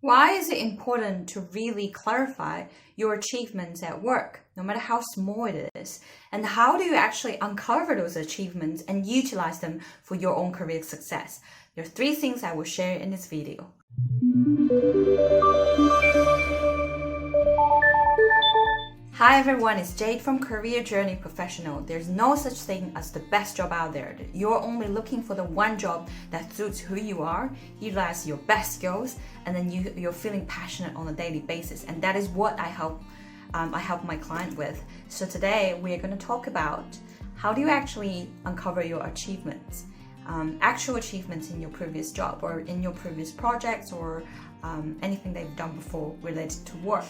Why is it important to really clarify your achievements at work, no matter how small it is? And how do you actually uncover those achievements and utilize them for your own career success? There are 3 things I will share in this video. Hi everyone, it's Jade from Career Journey Professional. There's no such thing as the best job out there. You're only looking for the one job that suits who you are, utilize your best skills, and then you're feeling passionate on a daily basis. And that is what I help my client with. So today we're going to talk about how do you actually uncover your achievements, actual achievements in your previous job or in your previous projects or anything they've done before related to work.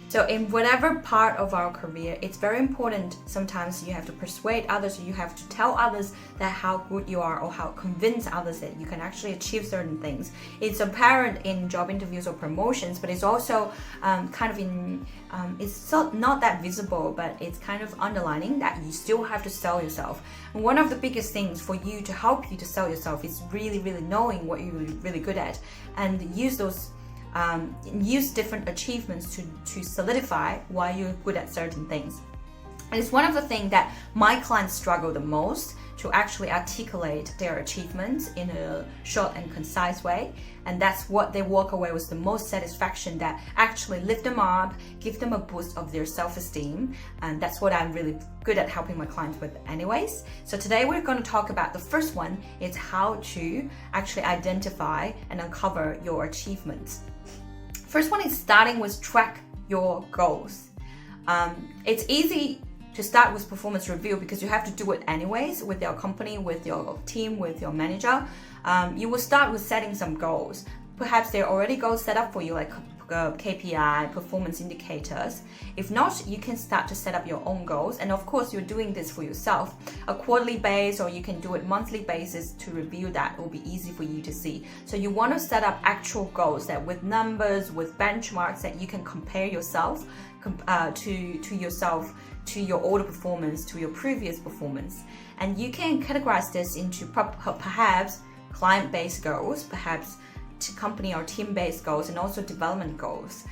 So in whatever part of our career, it's very important. Sometimes you have to persuade others, or you have to tell others that how good you are, or how convince others that you can actually achieve certain things. It's apparent in job interviews or promotions, but it's also it's not that visible, but it's kind of underlining that you still have to sell yourself. And one of the biggest things for you to help you to sell yourself is really knowing what you're really good at, and use different achievements to solidify why you're good at certain things. And it's one of the things that my clients struggle the most, to actually articulate their achievements in a short and concise way. And that's what they walk away with the most satisfaction, that actually lift them up, give them a boost of their self-esteem. And that's what I'm really good at helping my clients with anyways. So today we're going to talk about the first one. Is how to actually identify and uncover your achievements. First one is starting with track your goals. It's easy to start with performance review because you have to do it anyways with your company, with your team, with your manager. You will start with setting some goals. Perhaps there are already goals set up for you, like KPI, performance indicators. If not, you can start to set up your own goals. And of course, you're doing this for yourself, a quarterly base, or you can do it monthly basis to review. That will be easy for you to see. So you want to set up actual goals that with numbers, with benchmarks that you can compare yourself to yourself, to your older performance, to your previous performance. And you can categorize this into perhaps client-based goals, perhaps to company or team-based goals, and also development goals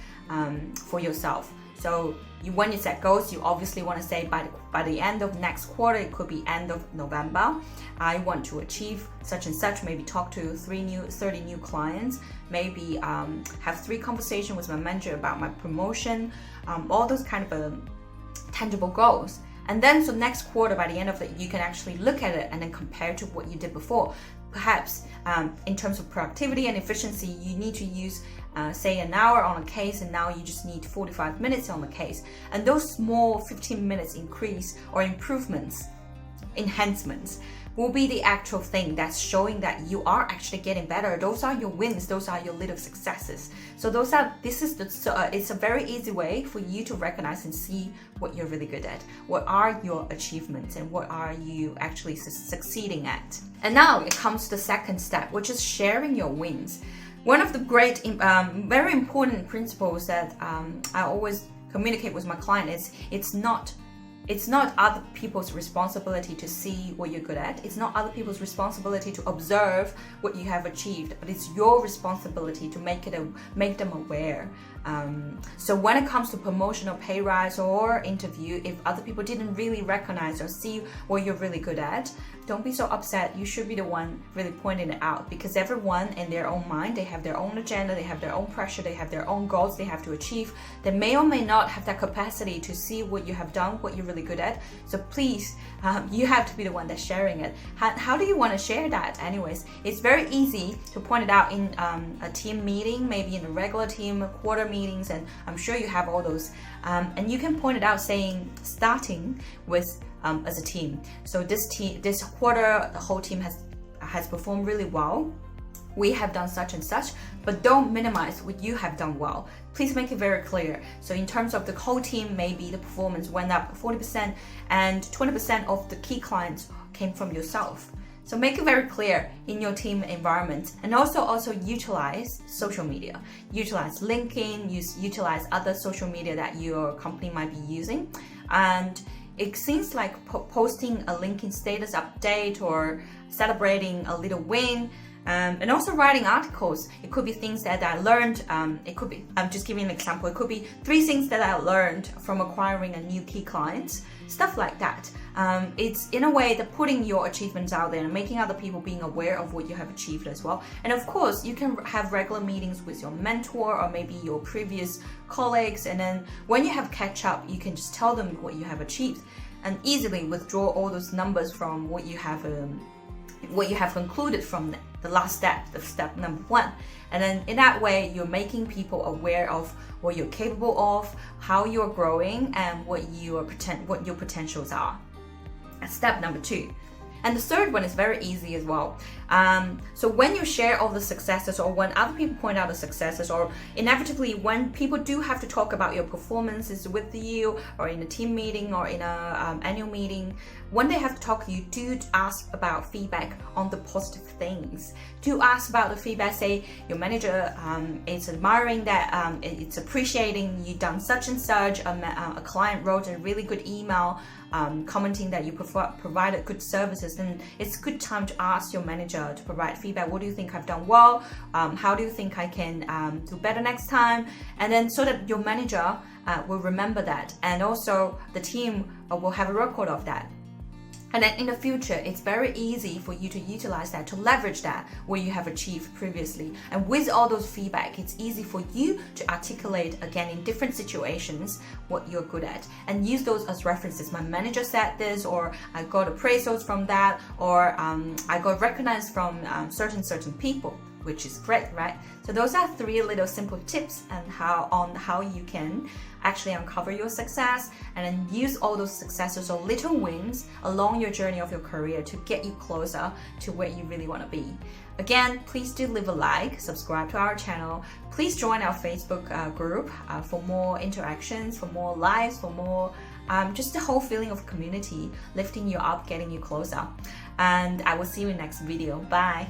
for yourself. So when you set goals, you obviously want to say by the end of next quarter, it could be end of November, I want to achieve such and such, maybe talk to 30 new clients, maybe have 3 conversations with my manager about my promotion, all those kind of tangible goals. And then so next quarter, by the end of it, you can actually look at it and then compare to what you did before. Perhaps in terms of productivity and efficiency, you need to use say an hour on a case, and now you just need 45 minutes on the case. And those small 15 minutes increase or improvements, enhancements, will be the actual thing that's showing that you are actually getting better. Those are your wins. Those are your little successes. So it's a very easy way for you to recognize and see what you're really good at. What are your achievements, and what are you actually succeeding at? And now it comes to the second step, which is sharing your wins. One of the great, very important principles that I always communicate with my client is it's not other people's responsibility to see what you're good at. It's not other people's responsibility to observe what you have achieved, but it's your responsibility to make them aware. So when it comes to promotion or pay rise or interview, if other people didn't really recognize or see what you're really good at, don't be so upset. You should be the one really pointing it out, because everyone in their own mind, they have their own agenda, they have their own pressure, they have their own goals they have to achieve. They may or may not have that capacity to see what you have done, what you're really good at. So please, you have to be the one that's sharing it. How do you want to share that? Anyways, it's very easy to point it out in a team meeting, maybe in a regular team, quarter meetings, and I'm sure you have all those. And you can point it out saying, starting with as a team. So this quarter, the whole team has performed really well. We have done such and such, but don't minimize what you have done well. Please make it very clear. So in terms of the whole team, maybe the performance went up 40% and 20% of the key clients came from yourself. So make it very clear in your team environment, and also utilize social media. Utilize LinkedIn, utilize other social media that your company might be using. And it seems like posting a LinkedIn status update or celebrating a little win And also writing articles. It could be things that I learned. It could be, I'm just giving an example. It could be 3 things that I learned from acquiring a new key client, stuff like that. It's in a way that putting your achievements out there and making other people being aware of what you have achieved as well. And of course, you can have regular meetings with your mentor or maybe your previous colleagues. And then when you have catch up, you can just tell them what you have achieved and easily withdraw all those numbers from what you have concluded from the last step, the step number 1. And then in that way, you're making people aware of what you're capable of, how you're growing, and what your potentials are. That's step number 2. And the third one is very easy as well. So when you share all the successes, or when other people point out the successes, or inevitably when people do have to talk about your performances with you, or in a team meeting, or in a annual meeting, when they have to talk to you, do ask about feedback on the positive things. Do ask about the feedback. Say your manager is admiring that, it's appreciating you done such and such. A client wrote a really good email commenting that you provided good services. Then it's a good time to ask your manager to provide feedback. What do you think I've done well? How do you think I can do better next time? And then so that your manager will remember that, and also the team will have a record of that. And then in the future, it's very easy for you to utilize that, to leverage that, what you have achieved previously. And with all those feedback, it's easy for you to articulate again in different situations what you're good at, and use those as references. My manager said this, or I got appraisals from that, or I got recognized from certain people, which is great, right? So those are 3 little simple tips on how you can actually uncover your success, and then use all those successes or little wins along your journey of your career to get you closer to where you really want to be. Again, please do leave a like, subscribe to our channel. Please join our Facebook group for more interactions, for more lives, for more just the whole feeling of community, lifting you up, getting you closer. And I will see you in the next video. Bye.